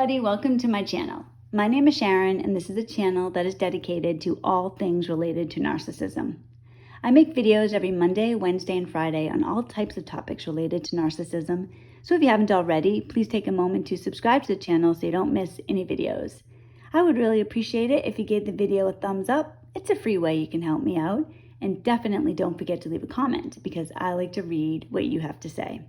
everybody, welcome to my channel. My name is Sharon and this is a channel that is dedicated to all things related to narcissism. I make videos every Monday, Wednesday, and Friday on all types of topics related to narcissism. So if you haven't already, please take a moment to subscribe to the channel so you don't miss any videos. I would really appreciate it if you gave the video a thumbs up. It's a free way you can help me out. And definitely don't forget to leave a comment because I like to read what you have to say.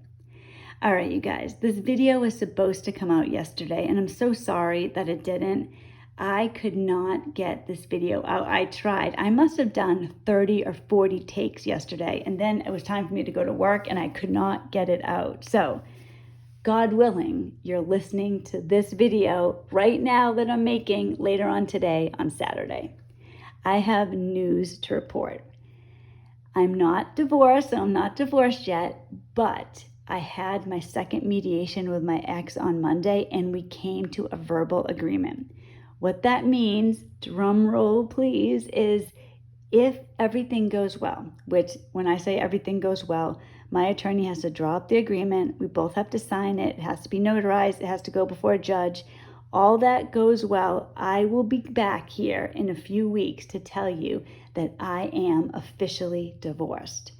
All right, you guys, this video was supposed to come out yesterday, and I'm so sorry that it didn't. I could not get this video out. I tried. I must have done 30 or 40 takes yesterday, and then it was time for me to go to work, and I could not get it out. So, God willing, you're listening to this video right now that I'm making later on today on Saturday. I have news to report. I'm not divorced, so I'm not divorced yet, but I had my second mediation with my ex on Monday and we came to a verbal agreement. What that means, drum roll please, is if everything goes well, which when I say everything goes well, my attorney has to draw up the agreement. We both have to sign it. It has to be notarized. It has to go before a judge. All that goes well, I will be back here in a few weeks to tell you that I am officially divorced.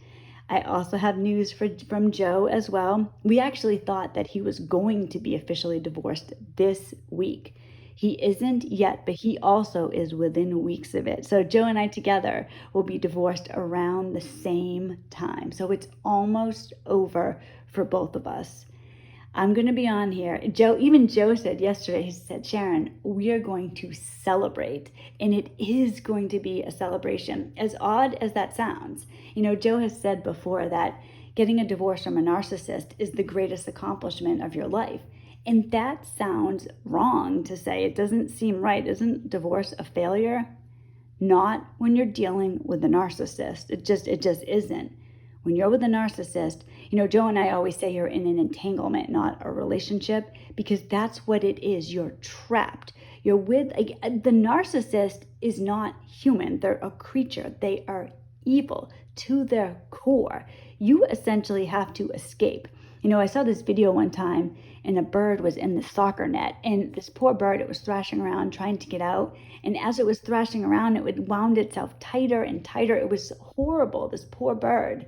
I also have news from Joe as well. We actually thought that he was going to be officially divorced this week. He isn't yet, but he also is within weeks of it. So Joe and I together will be divorced around the same time. So it's almost over for both of us. I'm going to be on here. Even Joe said yesterday, he said, Sharon, we are going to celebrate. And it is going to be a celebration. As odd as that sounds. You know, Joe has said before that getting a divorce from a narcissist is the greatest accomplishment of your life. And that sounds wrong to say. It doesn't seem right. Isn't divorce a failure? Not when you're dealing with a narcissist. It just isn't. When you're with a narcissist, you know, Joe and I always say you're in an entanglement, not a relationship, because that's what it is. You're trapped. You're with, the narcissist is not human. They're a creature. They are evil to their core. You essentially have to escape. You know, I saw this video one time and a bird was in the soccer net and this poor bird, it was thrashing around trying to get out. And as it was thrashing around, it would wound itself tighter and tighter. It was horrible, this poor bird.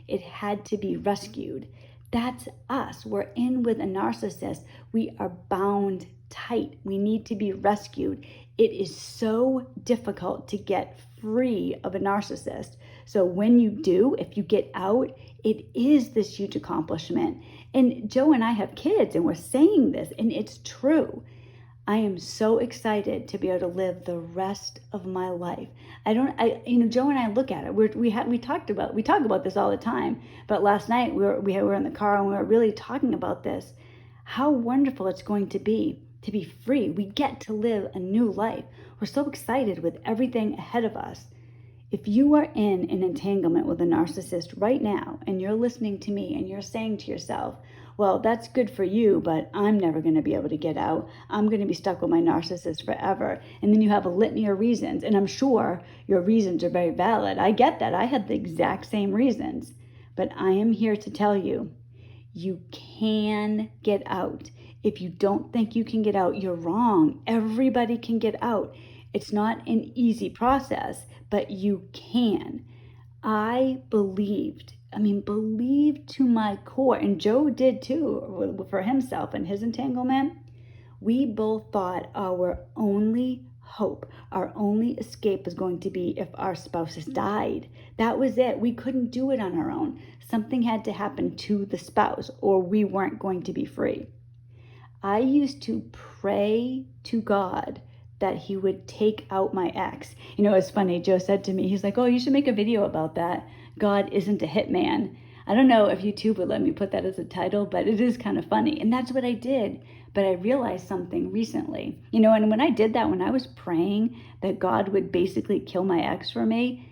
It had to be rescued. That's us. We're in with a narcissist. We are bound tight. We need to be rescued. It is so difficult to get free of a narcissist. So when you do, if you get out, it is this huge accomplishment. And Joe and I have kids and we're saying this and it's true. I am so excited to be able to live the rest of my life. Joe and I look at it. We talk about this all the time. But last night we were in the car and we were really talking about this. How wonderful it's going to be free. We get to live a new life. We're so excited with everything ahead of us. If you are in an entanglement with a narcissist right now and you're listening to me and you're saying to yourself, well, that's good for you, but I'm never going to be able to get out. I'm going to be stuck with my narcissist forever. And then you have a litany of reasons. And I'm sure your reasons are very valid. I get that. I had the exact same reasons. But I am here to tell you, you can get out. If you don't think you can get out, you're wrong. Everybody can get out. It's not an easy process, but you can. I believed to my core, and Joe did too for himself and his entanglement. We both thought our only hope, our only escape was going to be if our spouses died. That was it. We couldn't do it on our own. Something had to happen to the spouse or we weren't going to be free. I used to pray to God that he would take out my ex. You know, it's funny. Joe said to me, he's like, oh, you should make a video about that. God isn't a hitman. I don't know if YouTube would let me put that as a title, but it is kind of funny. And that's what I did. But I realized something recently. You know, and when I did that, when I was praying that God would basically kill my ex for me,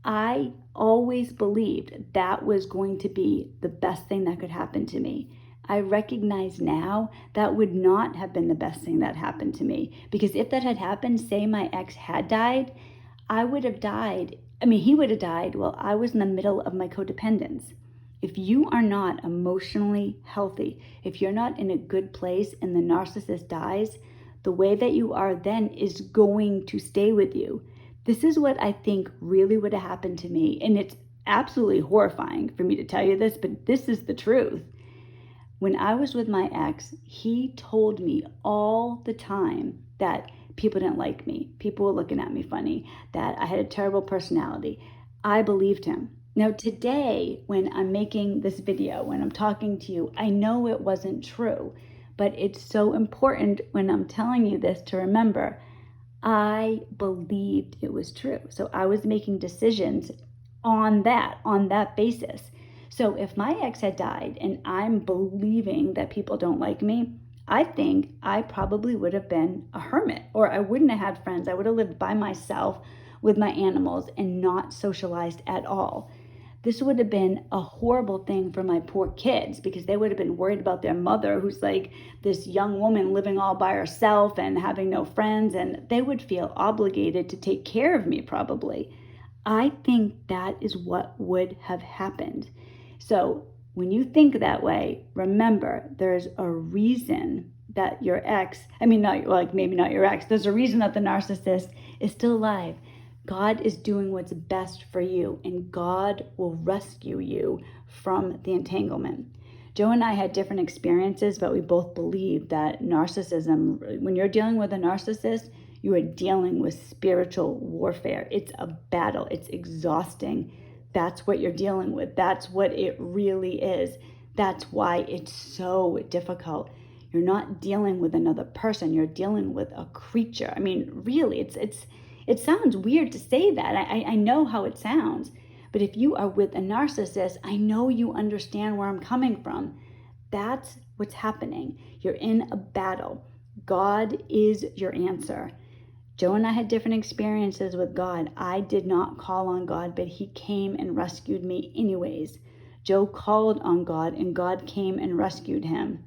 I always believed that was going to be the best thing that could happen to me. I recognize now that would not have been the best thing that happened to me. Because if that had happened, say my ex had died, I would have died. He would have died while I was in the middle of my codependence. If you are not emotionally healthy, if you're not in a good place and the narcissist dies, the way that you are then is going to stay with you. This is what I think really would have happened to me. And it's absolutely horrifying for me to tell you this, but this is the truth. When I was with my ex, he told me all the time that people didn't like me, people were looking at me funny, that I had a terrible personality. I believed him. Now today, when I'm making this video, when I'm talking to you, I know it wasn't true, but it's so important when I'm telling you this to remember, I believed it was true. So I was making decisions on that basis. So if my ex had died and I'm believing that people don't like me, I think I probably would have been a hermit, or I wouldn't have had friends. I would have lived by myself with my animals and not socialized at all. This would have been a horrible thing for my poor kids because they would have been worried about their mother, who's like this young woman living all by herself and having no friends, and they would feel obligated to take care of me probably. I think that is what would have happened. So when you think that way, remember there's a reason that your ex, maybe not your ex, there's a reason that the narcissist is still alive. God is doing what's best for you, and God will rescue you from the entanglement. Joe and I had different experiences, but we both believe that narcissism, when you're dealing with a narcissist, you are dealing with spiritual warfare. It's a battle. It's exhausting. That's what you're dealing with. That's what it really is. That's why it's so difficult. You're not dealing with another person. You're dealing with a creature. I mean, really, it sounds weird to say that. I know how it sounds. But if you are with a narcissist, I know you understand where I'm coming from. That's what's happening. You're in a battle. God is your answer. Joe and I had different experiences with God. I did not call on God, but he came and rescued me anyways. Joe called on God, and God came and rescued him.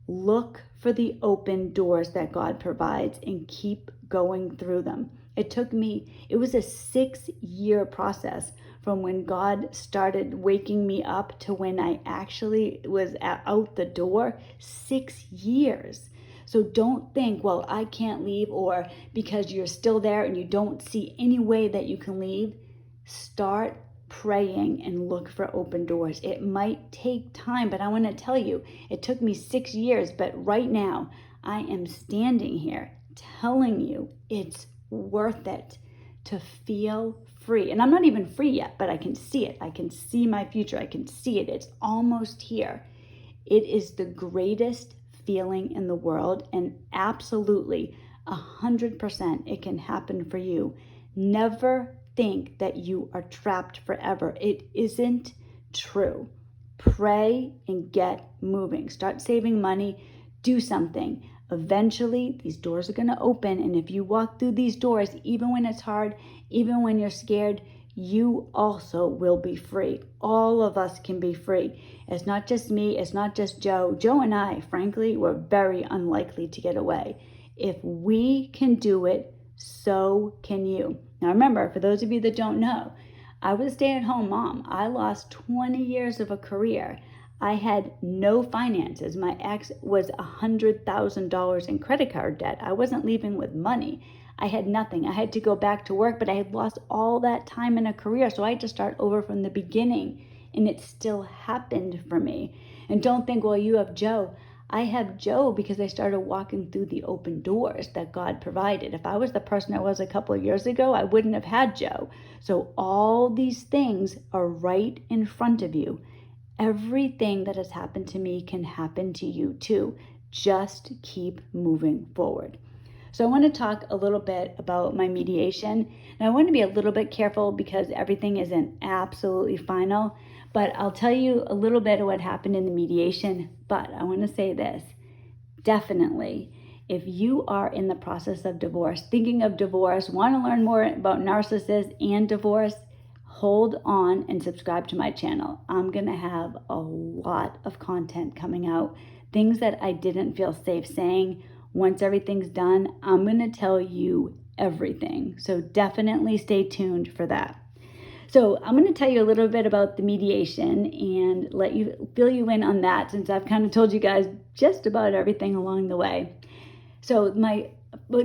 Look for the open doors that God provides and keep going through them. It was a 6-year process from when God started waking me up to when I actually was out the door. 6 years. So don't think, well, I can't leave, or because you're still there and you don't see any way that you can leave. Start praying and look for open doors. It might take time, but I want to tell you, it took me 6 years, but right now I am standing here telling you it's worth it to feel free. And I'm not even free yet, but I can see it. I can see my future. I can see it. It's almost here. It is the greatest feeling in the world, and absolutely 100% it can happen for you. Never think that you are trapped forever. It isn't true. Pray and get moving. Start saving money. Do something. Eventually, these doors are going to open, and if you walk through these doors, even when it's hard, even when you're scared, you also will be free. All of us can be free. It's not just me. It's not just Joe. Joe and I, frankly, were very unlikely to get away. If we can do it, so can you. Now remember, for those of you that don't know, I was a stay-at-home mom. I lost 20 years of a career. I had no finances. My ex was $100,000 in credit card debt. I wasn't leaving with money. I had nothing. I had to go back to work, but I had lost all that time in a career. So I had to start over from the beginning, and it still happened for me. And don't think, well, you have Joe. I have Joe because I started walking through the open doors that God provided. If I was the person I was a couple of years ago, I wouldn't have had Joe. So all these things are right in front of you. Everything that has happened to me can happen to you too. Just keep moving forward. So I want to talk a little bit about my mediation. And I want to be a little bit careful because everything isn't absolutely final. But I'll tell you a little bit of what happened in the mediation. But I want to say this. Definitely, if you are in the process of divorce, thinking of divorce, want to learn more about narcissists and divorce, hold on and subscribe to my channel. I'm going to have a lot of content coming out. Things that I didn't feel safe saying. Once everything's done, I'm going to tell you everything. So definitely stay tuned for that. So I'm going to tell you a little bit about the mediation and let you fill you in on that, since I've kind of told you guys just about everything along the way. So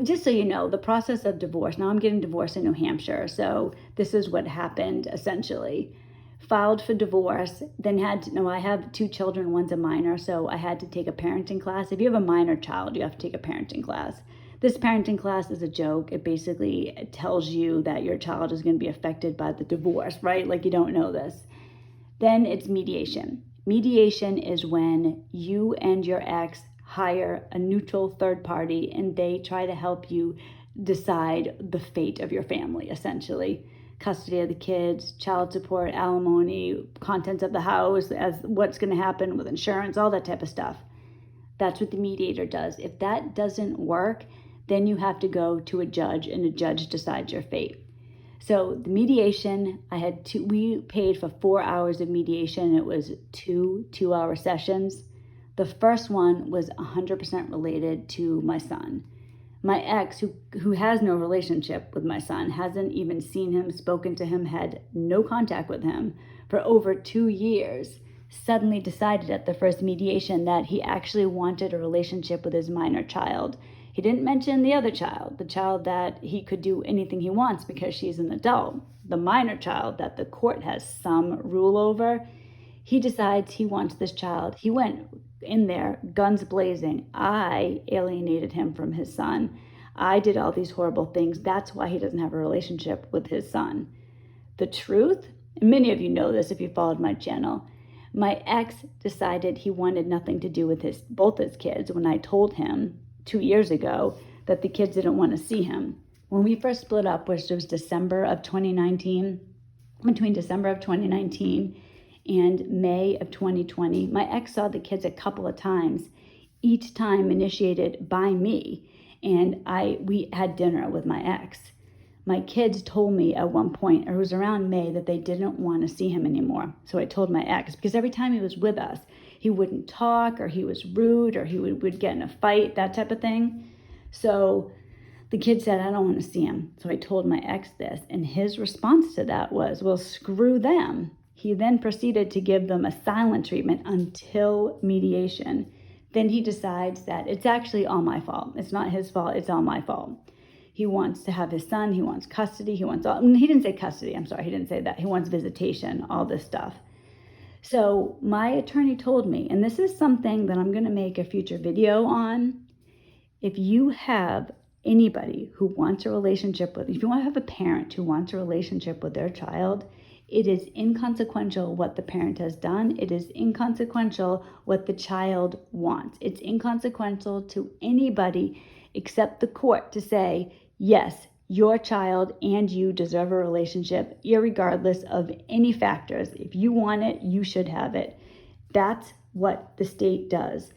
just so you know, the process of divorce, now I'm getting divorced in New Hampshire. So this is what happened essentially. Filed for divorce, then I have 2 children, one's a minor, so I had to take a parenting class. If you have a minor child, you have to take a parenting class. This parenting class is a joke. It basically tells you that your child is going to be affected by the divorce, right? Like you don't know this. Then it's mediation. Mediation is when you and your ex hire a neutral third party and they try to help you decide the fate of your family, essentially. Custody of the kids, child support, alimony, contents of the house, as what's going to happen with insurance, all that type of stuff. That's what the mediator does. If that doesn't work, then you have to go to a judge and a judge decides your fate. So the mediation, we paid for 4 hours of mediation. It was 2-hour sessions. The first one was 100% related to my son. My ex, who has no relationship with my son, hasn't even seen him, spoken to him, had no contact with him for over 2 years, suddenly decided at the first mediation that he actually wanted a relationship with his minor child. He didn't mention the other child, the child that he could do anything he wants because she's an adult. The minor child that the court has some rule over, he decides he wants this child. He went in there, guns blazing. I alienated him from his son. I did all these horrible things. That's why he doesn't have a relationship with his son. The truth, and many of you know this if you followed my channel, my ex decided he wanted nothing to do with both his kids when I told him 2 years ago that the kids didn't want to see him. When we first split up, which was December of 2019, between December of 2019 and May of 2020, my ex saw the kids a couple of times, each time initiated by me, and we had dinner with my ex. My kids told me at one point, or it was around May, that they didn't want to see him anymore. So I told my ex, because every time he was with us, he wouldn't talk, or he was rude, or he would get in a fight, that type of thing. So the kid said, I don't want to see him. So I told my ex this, and his response to that was, well, screw them. He then proceeded to give them a silent treatment until mediation. Then he decides that it's actually all my fault. It's not his fault, it's all my fault. He wants to have his son, he wants custody, he didn't say custody, I'm sorry, he didn't say that. He wants visitation, all this stuff. So my attorney told me, and this is something that I'm going to make a future video on, if you have anybody who wants a relationship with, if you want to have a parent who wants a relationship with their child, it is inconsequential what the parent has done. It is inconsequential what the child wants. It's inconsequential to anybody except the court to say, yes, your child and you deserve a relationship, irregardless of any factors. If you want it, you should have it. That's what the state does.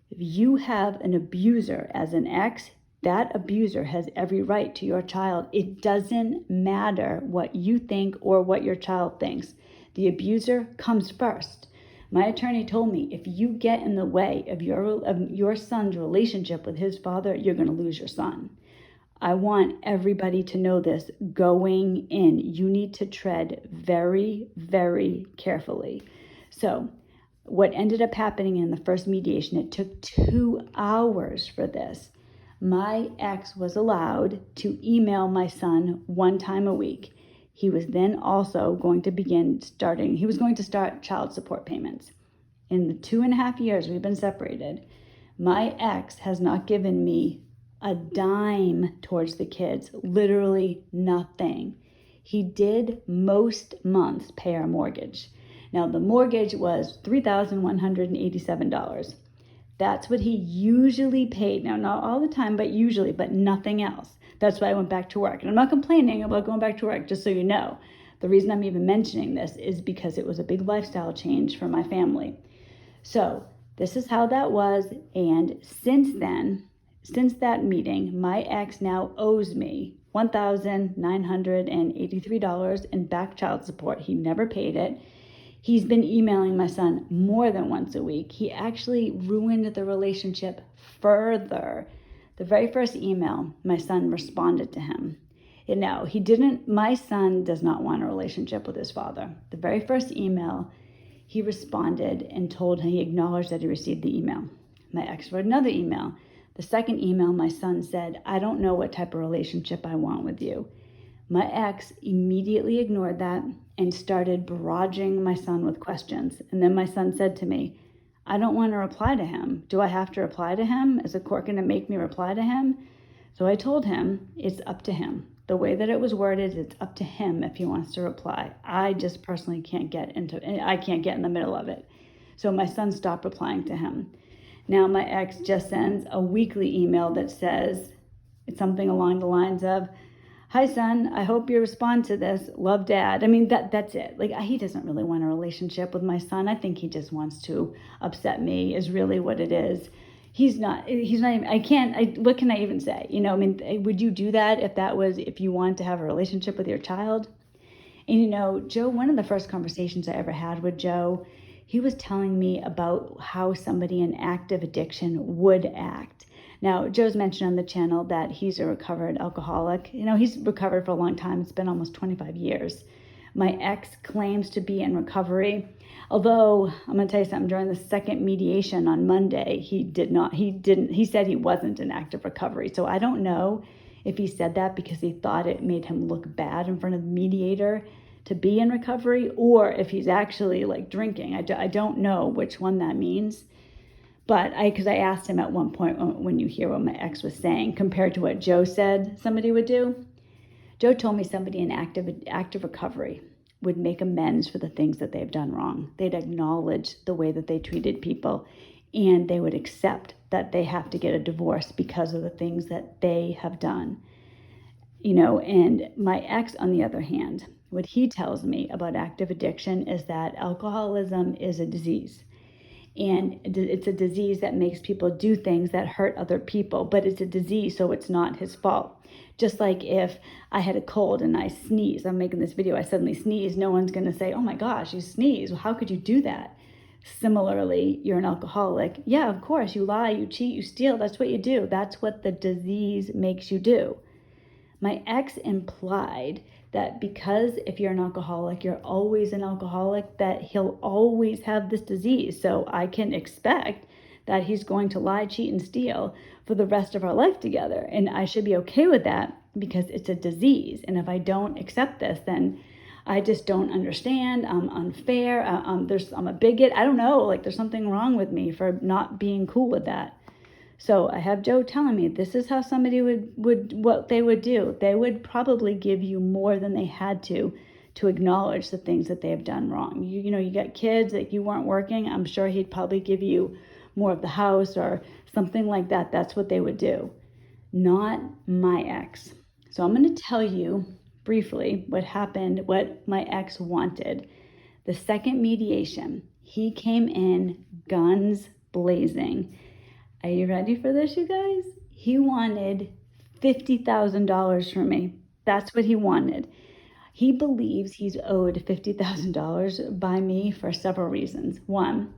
If you have an abuser as an ex, that abuser has every right to your child. It doesn't matter what you think or what your child thinks. The abuser comes first. My attorney told me, if you get in the way of your son's relationship with his father, you're going to lose your son. I want everybody to know this going in. You need to tread very, very carefully. So what ended up happening in the first mediation, it took 2 hours for this. My ex was allowed to email my son 1 time a week. He was then also going to start child support payments. In the 2.5 years we've been separated, my ex has not given me a dime towards the kids, literally nothing. He did most months pay our mortgage. Now the mortgage was $3,187. That's what he usually paid. Now, not all the time, but usually, but nothing else. That's why I went back to work. And I'm not complaining about going back to work, just so you know. The reason I'm even mentioning this is because it was a big lifestyle change for my family. So this is how that was. And since that meeting, my ex now owes me $1,983 in back child support. He never paid it. He's been emailing my son more than once a week. He actually ruined the relationship further. The very first email, my son responded to him. No, he didn't. My son does not want a relationship with his father. The very first email, he responded and told him, he acknowledged that he received the email. My ex wrote another email. The second email, my son said, I don't know what type of relationship I want with you. My ex immediately ignored that and started barraging my son with questions. And then my son said to me, I don't want to reply to him. Do I have to reply to him? Is the court going to make me reply to him? So I told him it's up to him. The way that it was worded, it's up to him if he wants to reply. I just personally can't get in the middle of it. So my son stopped replying to him. Now my ex just sends a weekly email that says, it's something along the lines of, hi son, I hope you respond to this. Love, Dad. I mean, that's it. Like, he doesn't really want a relationship with my son. I think he just wants to upset me is really what it is. He's not even, what can I even say? I mean, would you do that if you want to have a relationship with your child? And Joe, one of the first conversations I ever had with Joe, he was telling me about how somebody in active addiction would act. Now, Joe's mentioned on the channel that he's a recovered alcoholic. He's recovered for a long time. It's been almost 25 years. My ex claims to be in recovery. Although, I'm going to tell you something, during the second mediation on Monday, he said he wasn't in active recovery. So I don't know if he said that because he thought it made him look bad in front of the mediator to be in recovery, or if he's actually like drinking. I don't know which one that means. But because I asked him at one point, when you hear what my ex was saying, compared to what Joe said somebody would do, Joe told me somebody in active recovery would make amends for the things that they've done wrong. They'd acknowledge the way that they treated people, and they would accept that they have to get a divorce because of the things that they have done. And my ex, on the other hand, what he tells me about active addiction is that alcoholism is a disease. And it's a disease that makes people do things that hurt other people, but it's a disease, so it's not his fault. Just like if I had a cold and I sneeze, I'm making this video, I suddenly sneeze, no one's going to say, oh my gosh, you sneeze. Well, how could you do that? Similarly, you're an alcoholic. Yeah, of course, you lie, you cheat, you steal. That's what you do. That's what the disease makes you do. My ex implied that because if you're an alcoholic, you're always an alcoholic, that he'll always have this disease. So I can expect that he's going to lie, cheat, and steal for the rest of our life together. And I should be okay with that because it's a disease. And if I don't accept this, then I just don't understand. I'm unfair. I'm a bigot. I don't know. Like, there's something wrong with me for not being cool with that. So I have Joe telling me this is how somebody what they would do. They would probably give you more than they had to acknowledge the things that they have done wrong. You got kids, like you weren't working. I'm sure he'd probably give you more of the house or something like that. That's what they would do. Not my ex. So I'm going to tell you briefly what happened, what my ex wanted. The second mediation, he came in guns blazing. Are you ready for this, you guys? He wanted $50,000 from me. That's what he wanted. He believes he's owed $50,000 by me for several reasons. One,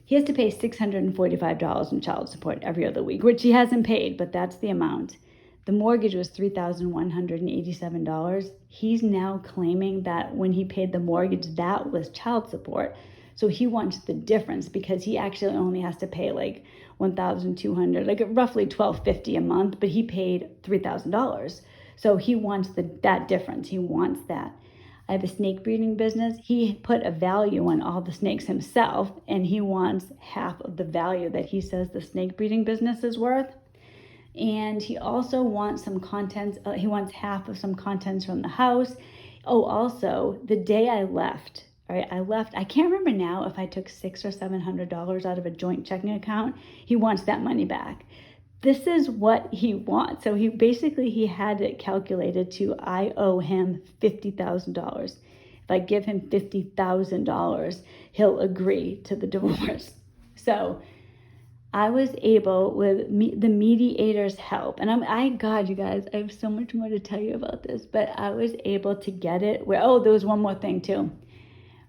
he has to pay $645 in child support every other week, which he hasn't paid, but that's the amount. The mortgage was $3,187. He's now claiming that when he paid the mortgage, that was child support. So he wants the difference because he actually only has to pay like $1,200, like roughly $1,250 a month, but he paid $3,000. So he wants that difference. He wants that. I have a snake breeding business. He put a value on all the snakes himself, and he wants half of the value that he says the snake breeding business is worth. And he also wants some contents. He wants half of some contents from the house. Oh, also, the day I left, all right, I can't remember now if I took $600 or $700 out of a joint checking account. He wants that money back. This is what he wants. So he had it calculated to, I owe him $50,000. If I give him $50,000, he'll agree to the divorce. So I was able, with the mediator's help, and God, you guys, I have so much more to tell you about this, but I was able to get it where, there was one more thing too.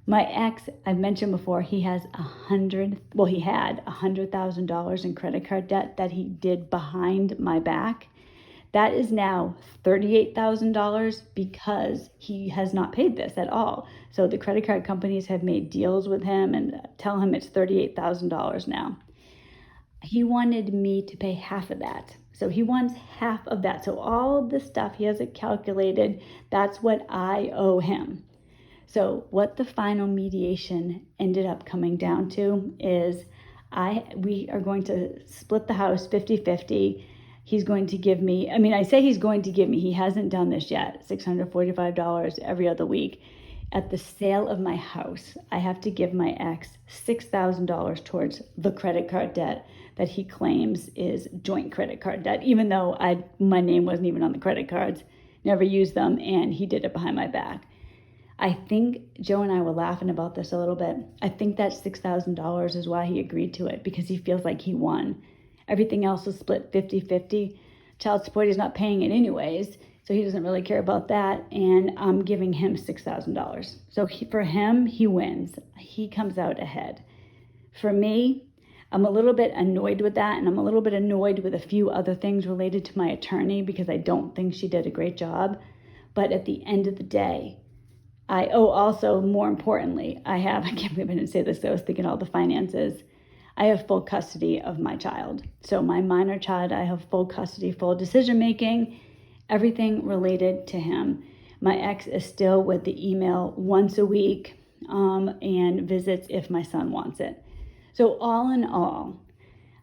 My ex, I've mentioned before, he had $100,000 in credit card debt that he did behind my back. That is now $38,000 because he has not paid this at all. So the credit card companies have made deals with him and tell him it's $38,000 now. He wanted me to pay half of that. So he wants half of that. So all of the stuff, he has it calculated. That's what I owe him. So what the final mediation ended up coming down to is we are going to split the house 50-50. He's going to give me, I say he's going to give me, he hasn't done this yet, $645 every other week. At the sale of my house, I have to give my ex $6,000 towards the credit card debt that he claims is joint credit card debt, even though my name wasn't even on the credit cards, never used them, and he did it behind my back. I think Joe and I were laughing about this a little bit. I think that $6,000 is why he agreed to it, because he feels like he won. Everything else is split 50-50. Child support, he's not paying it anyways, so he doesn't really care about that, and I'm giving him $6,000. So for him, he wins. He comes out ahead. For me, I'm a little bit annoyed with that, and I'm a little bit annoyed with a few other things related to my attorney because I don't think she did a great job. But at the end of the day, also, more importantly, I can't believe I didn't say this, I was thinking all the finances. I have full custody of my child. So my minor child, I have full custody, full decision-making, everything related to him. My ex is still with the email once a week and visits if my son wants it. So all in all,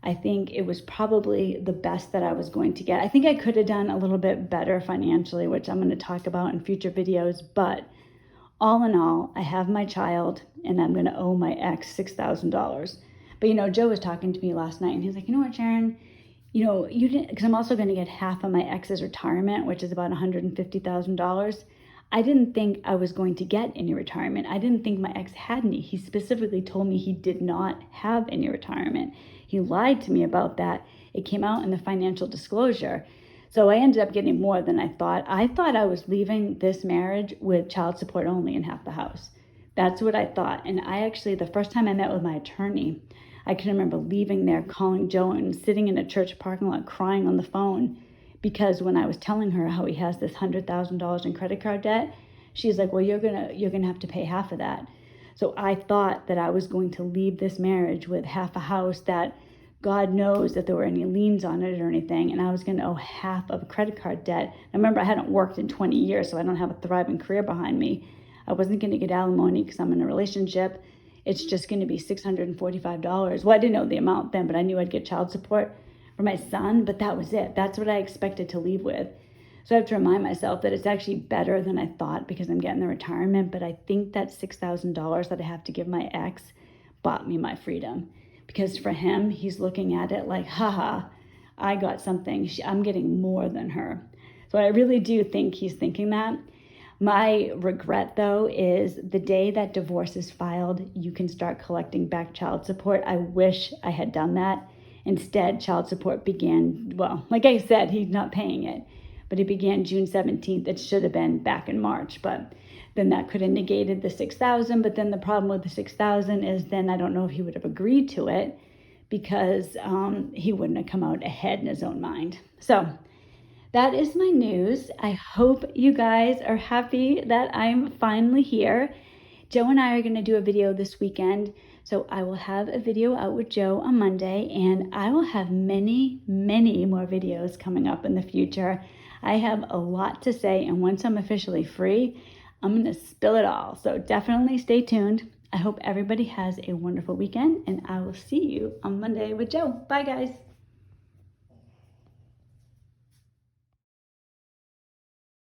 I think it was probably the best that I was going to get. I think I could have done a little bit better financially, which I'm going to talk about in future videos, but all in all, I have my child and I'm going to owe my ex $6,000. But, Joe was talking to me last night and he was like, you know what, Sharon, you didn't, because I'm also going to get half of my ex's retirement, which is about $150,000. I didn't think I was going to get any retirement. I didn't think my ex had any. He specifically told me he did not have any retirement. He lied to me about that. It came out in the financial disclosure. So I ended up getting more than I thought. I thought I was leaving this marriage with child support only and half the house. That's what I thought. And the first time I met with my attorney, I can remember leaving there, calling Joe and sitting in a church parking lot crying on the phone because when I was telling her how he has this $100,000 in credit card debt, she's like, well, you're gonna have to pay half of that. So I thought that I was going to leave this marriage with half a house that God knows that there were any liens on it or anything, and I was going to owe half of a credit card debt. I remember I hadn't worked in 20 years, so I don't have a thriving career behind me. I wasn't going to get alimony because I'm in a relationship. It's just going to be $645. Well, I didn't know the amount then, but I knew I'd get child support for my son, but that was it. That's what I expected to leave with. So I have to remind myself that it's actually better than I thought because I'm getting the retirement, but I think that $6,000 that I have to give my ex bought me my freedom. Because for him, he's looking at it like, haha, I got something. I'm getting more than her. So I really do think he's thinking that. My regret, though, is the day that divorce is filed, you can start collecting back child support. I wish I had done that. Instead, child support began, well, like I said, he's not paying it. But it began June 17th. It should have been back in March. But then that could have negated the $6,000. But then the problem with the $6,000 is then I don't know if he would have agreed to it because he wouldn't have come out ahead in his own mind. So that is my news. I hope you guys are happy that I'm finally here. Joe and I are going to do a video this weekend. So I will have a video out with Joe on Monday, and I will have many, many more videos coming up in the future. I have a lot to say, and once I'm officially free, I'm going to spill it all. So definitely stay tuned. I hope everybody has a wonderful weekend, and I will see you on Monday with Joe. Bye, guys.